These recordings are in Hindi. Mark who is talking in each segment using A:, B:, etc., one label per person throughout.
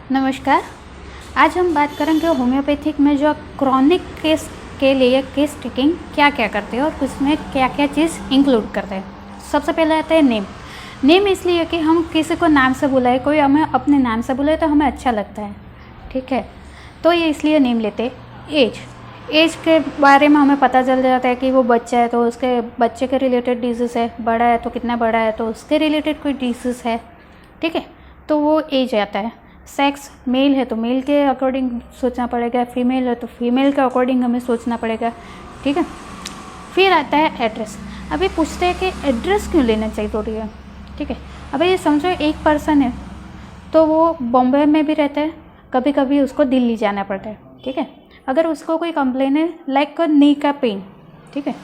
A: नमस्कार। आज हम बात करेंगे होम्योपैथिक में जो क्रॉनिक केस के लिए केस टेकिंग क्या क्या करते हैं और उसमें क्या क्या चीज़ इंक्लूड करते हैं। सबसे पहले आता है नेम। नेम इसलिए कि हम किसी को नाम से बुलाए, कोई हमें अपने नाम से बुलाए तो हमें अच्छा लगता है, ठीक है, तो ये इसलिए नेम लेते हैं। एज के बारे में हमें पता चल जाता है कि वो बच्चा है तो उसके बच्चे के रिलेटेड डिजीज़ है, बड़ा है तो कितना बड़ा है तो उसके रिलेटेड कोई डिजीज़ है, ठीक है, तो वो एज आता है। सेक्स, मेल है तो मेल के अकॉर्डिंग सोचना पड़ेगा, फीमेल है तो फीमेल के अकॉर्डिंग हमें सोचना पड़ेगा, ठीक है। फिर आता है एड्रेस। अभी पूछते हैं कि एड्रेस क्यों लेना चाहिए ज़रूरी है, ठीक है। अभी ये समझो एक पर्सन है तो वो बॉम्बे में भी रहता है, कभी कभी उसको दिल्ली जाना पड़ता है, ठीक है। अगर उसको कोई कंप्लेन है लाइक नी का पेन, ठीक है,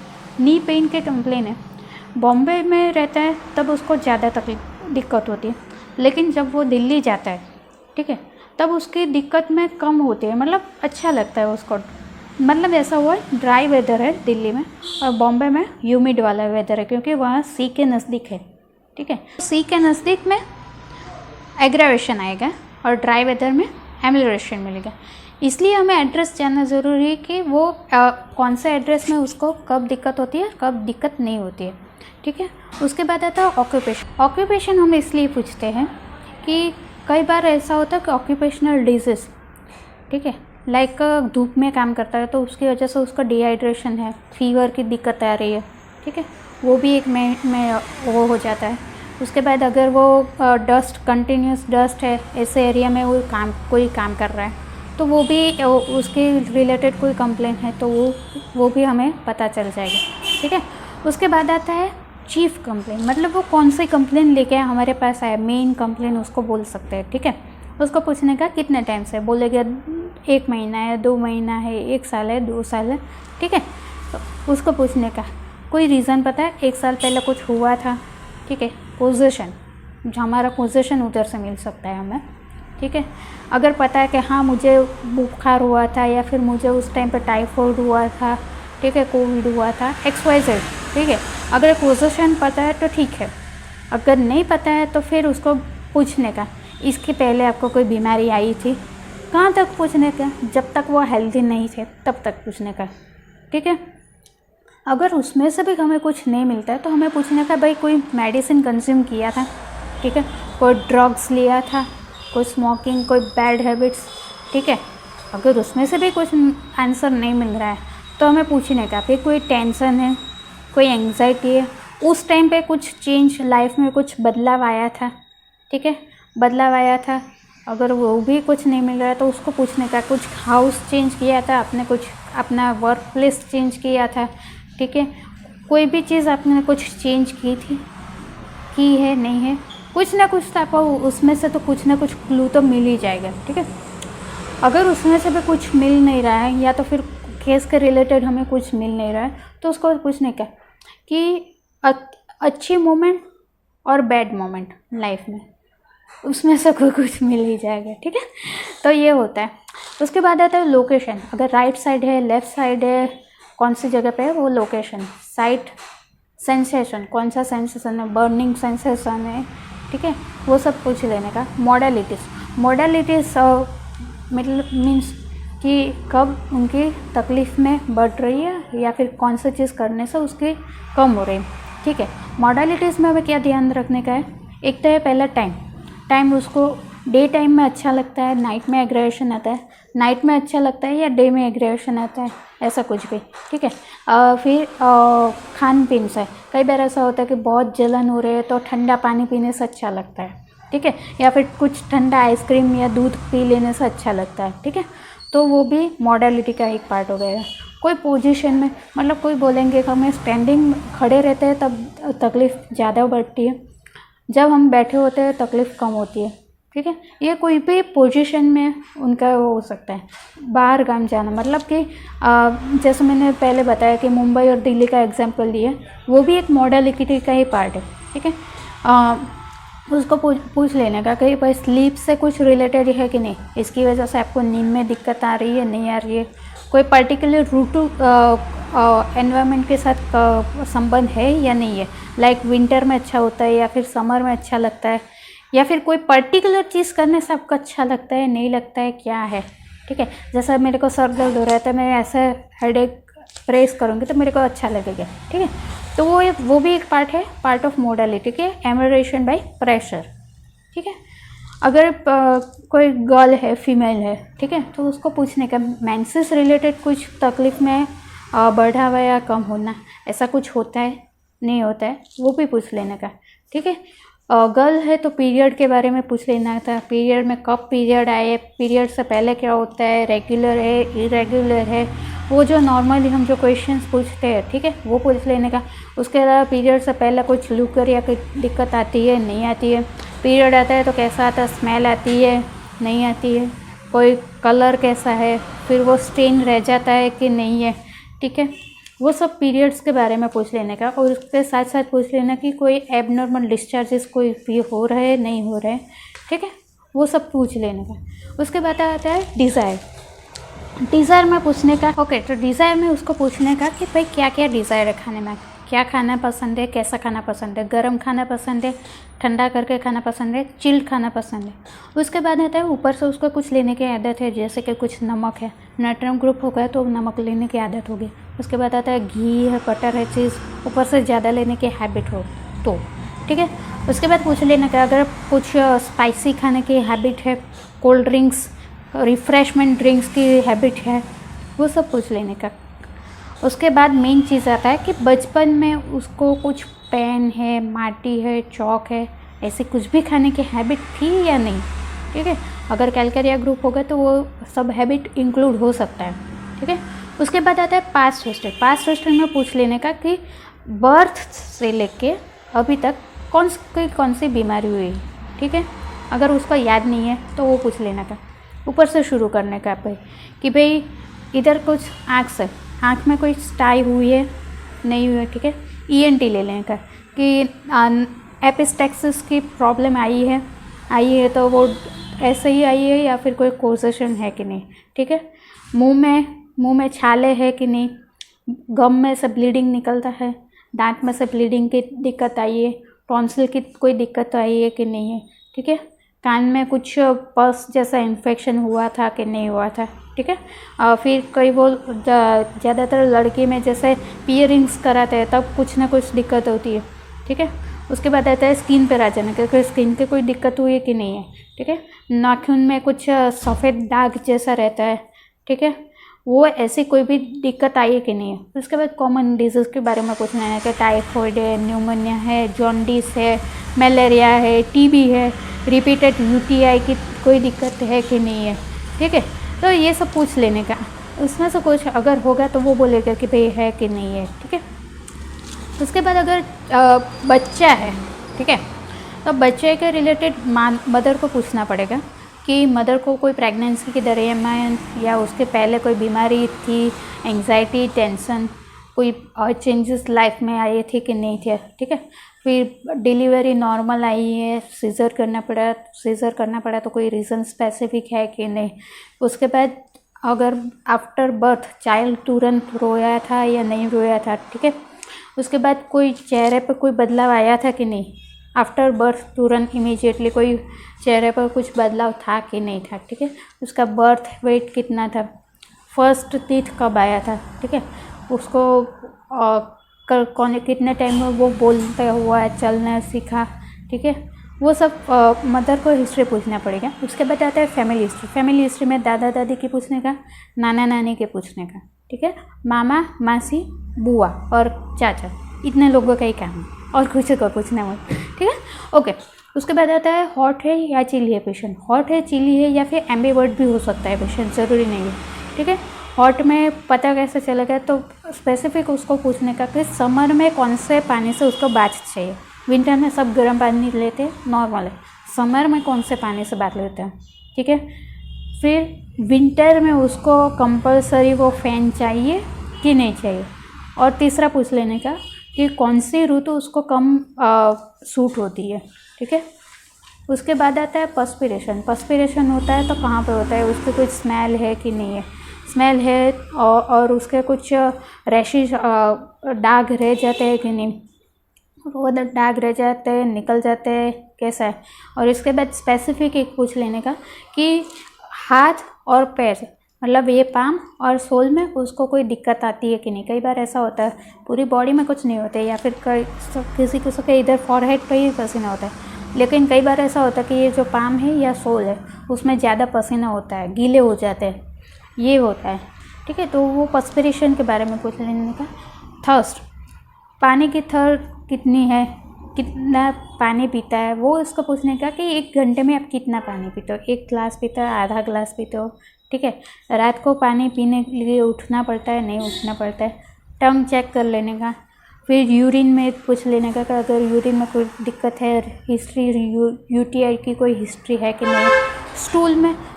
A: नी पेन के कंप्लेन है, बॉम्बे में रहता है तब उसको ज़्यादा दिक्कत होती है, लेकिन जब वो दिल्ली जाता है, ठीक है, तब उसकी दिक्कत में कम होती है, मतलब अच्छा लगता है उसको। मतलब ऐसा हुआ है, ड्राई वेदर है दिल्ली में और बॉम्बे में ह्यूमिड वाला वेदर है क्योंकि वहाँ सी के नज़दीक है, ठीक है। सी के नज़दीक में एग्रावेशन आएगा और ड्राई वेदर में एमिलियोरेशन मिलेगा। इसलिए हमें एड्रेस जानना ज़रूरी है कि वो कौन से एड्रेस में उसको कब दिक्कत होती है, कब दिक्कत नहीं होती है, ठीक है। उसके बाद आता है ऑक्यूपेशन। ऑक्यूपेशन हम इसलिए पूछते हैं कि कई बार ऐसा होता है कि ऑक्यूपेशनल डिजीज़, ठीक है, लाइक धूप में काम करता है तो उसकी वजह से उसका डिहाइड्रेशन है, फीवर की दिक्कत आ रही है, ठीक है, वो भी एक में वो हो जाता है। उसके बाद अगर वो डस्ट, कंटिन्यूस डस्ट है, ऐसे एरिया में वो कोई काम कर रहा है तो वो भी उसके रिलेटेड कोई कंप्लेन है तो वो भी हमें पता चल जाएगा, ठीक है। उसके बाद आता है चीफ कंप्लेन, मतलब वो कौन सी कंप्लेन लेके हमारे पास आया, मेन कंप्लेन उसको बोल सकते हैं, ठीक है। उसको पूछने का कितने टाइम से, बोलेगा 1 महीना है, 2 महीना है, 1 साल है, 2 साल है, ठीक है। तो उसको पूछने का कोई रीज़न पता है, 1 साल पहले कुछ हुआ था, ठीक है, पोजीशन, जो हमारा पोजीशन उधर से मिल सकता है हमें, ठीक है। अगर पता है कि हाँ मुझे बुखार हुआ था या फिर मुझे उस टाइम पे टाइफाइड हुआ था, ठीक है, कोविड हुआ था, XYZ, ठीक है, अगर पोजीशन पता है तो ठीक है। अगर नहीं पता है तो फिर उसको पूछने का इसके पहले आपको कोई बीमारी आई थी, कहाँ तक पूछने का, जब तक वो हेल्दी नहीं थे तब तक पूछने का, ठीक है। अगर उसमें से भी हमें कुछ नहीं मिलता है तो हमें पूछने का भाई कोई मेडिसिन कंज्यूम किया था, ठीक है, कोई ड्रग्स लिया था, कोई स्मोकिंग, कोई बैड हैबिट्स, ठीक है। अगर उसमें से भी कुछ आंसर नहीं मिल रहा है तो हमें पूछने का फिर कोई टेंशन है, कोई एंग्जाइटी है, उस टाइम पे कुछ चेंज लाइफ में कुछ बदलाव आया था, ठीक है, बदलाव आया था। अगर वो भी कुछ नहीं मिल रहा है तो उसको पूछने का कुछ हाउस चेंज किया था आपने, कुछ अपना वर्क प्लेस चेंज किया था, ठीक है, कोई भी चीज़ आपने कुछ चेंज की है नहीं है, कुछ ना कुछ तो आपको उसमें से तो कुछ ना कुछ क्लू तो मिल ही जाएगा, ठीक है। अगर उसमें से भी कुछ मिल नहीं रहा है या तो फिर केस के रिलेटेड हमें कुछ मिल नहीं रहा है तो उसको पूछने का कि अच्छी मोमेंट और बैड मोमेंट लाइफ में, उसमें से कोई कुछ मिल ही जाएगा, ठीक है। तो ये होता है। उसके बाद आता है लोकेशन। अगर राइट साइड है, लेफ़्ट साइड है, कौन सी जगह पे है वो लोकेशन। साइट, सेंसेशन, कौन सा सेंसेशन है, बर्निंग सेंसेशन है, ठीक है, वो सब पूछ लेने का। मॉडलिटीज़ मतलब मीन्स कि कब उनकी तकलीफ़ में बढ़ रही है या फिर कौन सी चीज़ करने से उसकी कम हो रही है, ठीक है। मॉडलिटीज़ में हमें क्या ध्यान रखने का है, एक तो है पहला टाइम उसको डे टाइम में अच्छा लगता है, नाइट में एग्रेवेशन आता है, नाइट में अच्छा लगता है या डे में एग्रेवेशन आता है, ऐसा कुछ भी, ठीक है। फिर खान पीन से कई बार ऐसा होता है कि बहुत जलन हो रही है तो ठंडा पानी पीने से अच्छा लगता है, ठीक है, या फिर कुछ ठंडा आइसक्रीम या दूध पी लेने से अच्छा लगता है, ठीक है। तो वो भी मॉडलिटी का एक पार्ट हो गया। कोई पोजीशन में, मतलब कोई बोलेंगे कि हमें स्टैंडिंग खड़े रहते हैं तब तकलीफ़ ज़्यादा बढ़ती है, जब हम बैठे होते हैं तकलीफ़ कम होती है, ठीक है। ये कोई भी पोजीशन में उनका वो हो सकता है। बाहर गाम जाना, मतलब कि जैसे मैंने पहले बताया कि मुंबई और दिल्ली का एग्जांपल दिया, वो भी एक मॉडलिटी का ही पार्ट है, ठीक है। उसको पूछ लेने का कि भाई स्लीप से कुछ रिलेटेड है कि नहीं, इसकी वजह से आपको नींद में दिक्कत आ रही है, नहीं आ रही है, कोई पर्टिकुलर रूटू एनवायरनमेंट के साथ संबंध है या नहीं है, लाइक विंटर में अच्छा होता है या फिर समर में अच्छा लगता है, या फिर कोई पर्टिकुलर चीज़ करने से आपको अच्छा लगता है, नहीं लगता है, क्या है, ठीक है। जैसा मेरे को सर दर्द हो रहा है तो मैं ऐसे हेडेक प्रेस करूँगी तो मेरे को अच्छा लगेगा, ठीक है। तो वो भी एक पार्ट ऑफ मोडालिटी के एमरेशन बाय प्रेशर, ठीक है। अगर कोई गर्ल है, फीमेल है, ठीक है, तो उसको पूछने का मेंसेस रिलेटेड कुछ तकलीफ में बढ़ा हुआ या कम होना, ऐसा कुछ होता है, नहीं होता है, वो भी पूछ लेने का, ठीक है। गर्ल है तो पीरियड के बारे में पूछ लेना था, पीरियड में कब पीरियड आए, पीरियड से पहले क्या होता है, रेगुलर है, इरेगुलर है, वो जो नॉर्मली हम जो क्वेश्चंस पूछते हैं, ठीक है, वो पूछ लेने का। उसके अलावा पीरियड से पहले कुछ लूकर या कोई दिक्कत आती है, नहीं आती है, पीरियड आता है तो कैसा आता है, स्मेल आती है, नहीं आती है, कोई कलर कैसा है, फिर वो स्टेन रह जाता है कि नहीं है, ठीक है, वो सब पीरियड्स के बारे में पूछ लेने का। और उसके साथ साथ पूछ लेना कि कोई एबनॉर्मल डिस्चार्जेस कोई भी हो रहे हैं, नहीं हो रहे हैं, ठीक है, वो सब पूछ लेने का। उसके बाद आता है डिज़ायर में पूछने का। ओके, तो डिज़ायर में उसको पूछने का कि भाई क्या क्या डिज़ायर है खाने में, क्या खाना पसंद है, कैसा खाना पसंद है, गर्म खाना पसंद है, ठंडा करके खाना पसंद है, चिल्ड खाना पसंद है। उसके बाद आता है ऊपर से उसको कुछ लेने की आदत है, जैसे कि कुछ नमक है, नट्रियम ग्रुप हो गया तो नमक लेने की आदत होगी। उसके बाद आता है घी है, बटर है, चीज़ ऊपर से ज़्यादा लेने की हैबिट हो तो, ठीक है। उसके बाद पूछ लेना कि अगर कुछ स्पाइसी खाने की हैबिट है, कोल्ड ड्रिंक्स, रिफ़्रेशमेंट ड्रिंक्स की हैबिट है, वो सब पूछ लेने का। उसके बाद मेन चीज़ आता है कि बचपन में उसको कुछ पेन है, माटी है, चौक है, ऐसे कुछ भी खाने की हैबिट थी या नहीं, ठीक है। अगर कैलकेरिया ग्रुप होगा तो वो सब हैबिट इंक्लूड हो सकता है, ठीक है। उसके बाद आता है पास्ट हिस्ट्री में पूछ लेने का कि बर्थ से लेके अभी तक कौन सी बीमारी हुई, ठीक है। अगर उसको याद नहीं है तो वो पूछ लेने का। ऊपर से शुरू करने का भाई कि भाई इधर कुछ आँख में कोई स्टाई हुई है, नहीं हुई है, ठीक है। ENT ले लेने का कि एपिस्टेक्सिस की प्रॉब्लम आई है तो वो ऐसे ही आई है या फिर कोई कोजेशन है कि नहीं, ठीक है। मुंह में छाले है कि नहीं, गम में से ब्लीडिंग निकलता है, दांत में से ब्लीडिंग की दिक्कत आई है, टॉन्सिल की कोई दिक्कत आई है कि नहीं है, ठीक है। कान में कुछ पस जैसा इन्फेक्शन हुआ था कि नहीं हुआ था, ठीक है। फिर कई वो ज़्यादातर लड़की में जैसे पियरिंग्स कराते हैं तब कुछ ना कुछ दिक्कत होती है, ठीक है। उसके बाद आता है स्किन पर आ जाना कि स्किन की कोई दिक्कत हुई है कि नहीं है, ठीक है। नाखून में कुछ सफ़ेद दाग जैसा रहता है, ठीक है, वो ऐसी कोई भी दिक्कत आई है कि नहीं है। उसके बाद कॉमन डिजीज़ के बारे में पूछना है कि टाइफॉइड है, न्यूमोनिया है, जॉन्डिस है, मलेरिया है, TB है, रिपीटेड UTI की कोई दिक्कत है कि नहीं है, ठीक है। तो ये सब पूछ लेने का। उसमें से कुछ अगर होगा तो वो बोलेगा कि भाई है कि नहीं है, ठीक है। उसके बाद अगर बच्चा है, ठीक है, तो बच्चे के रिलेटेड मदर को पूछना पड़ेगा कि मदर को कोई प्रेगनेंसी के दरमियान या उसके पहले कोई बीमारी थी, एंजाइटी, टेंशन, कोई चेंजेस लाइफ में आए थे कि नहीं थे, ठीक है। फिर डिलीवरी नॉर्मल आई है, सीज़र करना पड़ा तो कोई रीज़न स्पेसिफिक है कि नहीं। उसके बाद अगर आफ्टर बर्थ चाइल्ड तुरंत रोया था या नहीं रोया था, ठीक है। उसके बाद कोई चेहरे पर कोई बदलाव आया था कि नहीं, आफ्टर बर्थ तुरंत इमीडिएटली कोई चेहरे पर कुछ बदलाव था कि नहीं था, ठीक है। उसका बर्थ वेट कितना था, फर्स्ट टीथ कब आया था, ठीक है। उसको कितने टाइम में वो बोलते हुआ चलना सीखा, ठीक है। वो सब मदर को हिस्ट्री पूछना पड़ेगा। उसके बाद आता है फैमिली हिस्ट्री में दादा दादी की पूछने का, नाना नानी के पूछने का, ठीक है। मामा मासी बुआ और चाचा, इतने लोगों का ही काम है और कुछ को पूछना मत, ठीक है। ओके, उसके बाद आता है हॉट है या चिली है पेशेंट। हॉट है, चिली है या फिर एम्बिवर्ट भी हो सकता है पेशेंट, ज़रूरी नहीं है, ठीक है। हॉट में पता कैसे चलेगा तो स्पेसिफिक उसको पूछने का कि समर में कौन से पानी से उसको बाथ चाहिए। विंटर में सब गर्म पानी लेते हैं, नॉर्मल है, समर में कौन से पानी से बाथ लेते हैं, ठीक है। फिर विंटर में उसको कंपलसरी वो फ़ैन चाहिए कि नहीं चाहिए। और तीसरा पूछ लेने का कि कौन सी ऋतु उसको कम सूट होती है, ठीक है। उसके बाद आता है पर्स्पिरेशन होता है तो कहाँ पे होता है, उसकी कुछ स्मेल है कि नहीं है, स्मेल है और उसके कुछ रैशेज दाग रह जाते हैं कि नहीं, वो दाग रह जाते हैं, निकल जाते हैं कैसा है। और इसके बाद स्पेसिफिक एक पूछ लेने का कि हाथ और पैर, मतलब ये पाम और सोल में उसको कोई दिक्कत आती है कि नहीं। कई बार ऐसा होता है पूरी बॉडी में कुछ नहीं होता है, या फिर किसी के इधर फॉरहेड पे ही पसीना होता है, लेकिन कई बार ऐसा होता है कि ये जो पाम है या सोल है उसमें ज़्यादा पसीना होता है, गीले हो जाते हैं, ये होता है। ठीक है, तो वो पर्सपिरेशन के बारे में पूछ लेने का। थर्स्ट, पानी की थर्स्ट कितनी है, कितना पानी पीता है, वो इसको पूछने का कि 1 घंटे में आप कितना पानी पीते हो, 1 गिलास पीते हो, आधा गिलास पीते हो। ठीक है, रात को पानी पीने के लिए उठना पड़ता है, नहीं उठना पड़ता है। टंग चेक कर लेने का। फिर यूरिन में पूछ लेने का कि अगर यूरिन में कोई दिक्कत है, हिस्ट्री यूटीआई की कोई हिस्ट्री है कि नहीं।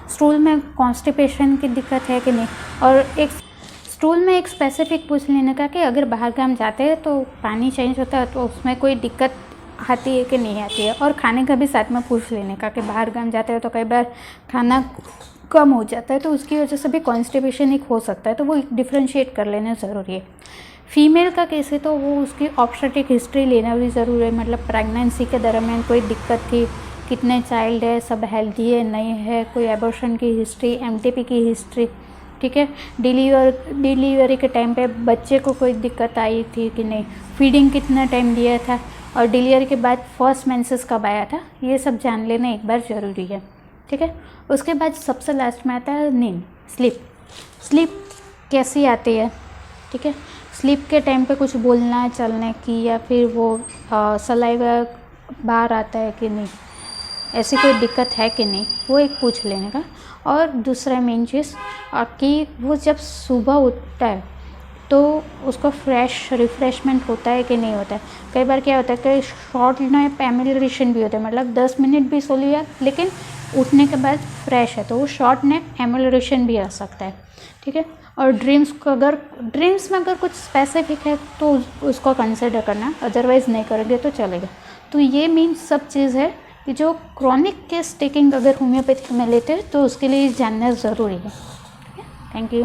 A: स्टूल में कॉन्स्टिपेशन की दिक्कत है कि नहीं। और एक स्टूल में एक स्पेसिफिक पूछ लेने का कि अगर बाहर काम जाते हैं तो पानी चेंज होता है तो उसमें कोई दिक्कत आती है कि नहीं आती है। और खाने का भी साथ में पूछ लेने का कि बाहर काम जाते हैं तो कई बार खाना कम हो जाता है तो उसकी वजह से भी कॉन्स्टिपेशन एक हो सकता है, तो वो डिफ्रेंशिएट कर लेना ज़रूरी है। फीमेल का केस है तो वो उसकी ऑब्स्टेट्रिक हिस्ट्री लेना भी ज़रूरी है, मतलब प्रेगनेंसी के दरमियान कोई दिक्कत थी, कितने चाइल्ड है, सब हेल्दी है नहीं है, कोई एबॉर्शन की हिस्ट्री, एमटीपी की हिस्ट्री। ठीक है, डिलीवरी के टाइम पे बच्चे को कोई दिक्कत आई थी कि नहीं, फीडिंग कितना टाइम दिया था, और डिलीवरी के बाद फर्स्ट मेंसेस कब आया था, ये सब जान लेना एक बार ज़रूरी है। ठीक है, उसके बाद सबसे लास्ट में आता है नींद, स्लीप कैसी आती है। ठीक है, स्लीप के टाइम पे कुछ बोलना चलने की, या फिर वो सलाइवा बाहर आता है कि नहीं, ऐसी कोई दिक्कत है कि नहीं, वो एक पूछ लेने का। और दूसरा मेन चीज़ कि वो जब सुबह उठता है तो उसको रिफ़्रेशमेंट होता है कि नहीं होता है। कई बार क्या होता है कि शॉर्ट नैप एम्यूलरेशन भी होता है, मतलब 10 मिनट भी सो लिया लेकिन उठने के बाद फ्रेश है, तो वो शॉर्ट नैप एम्यूलरेशन भी आ सकता है। ठीक है, और ड्रीम्स में अगर कुछ स्पेसिफिक है तो उसको कंसिडर करना, अदरवाइज़ नहीं करोगे तो चलेगा। तो ये मेन सब चीज़ है कि जो क्रॉनिक केस टेकिंग अगर होम्योपैथिक में लेते हैं तो उसके लिए जानना ज़रूरी है। Thank you.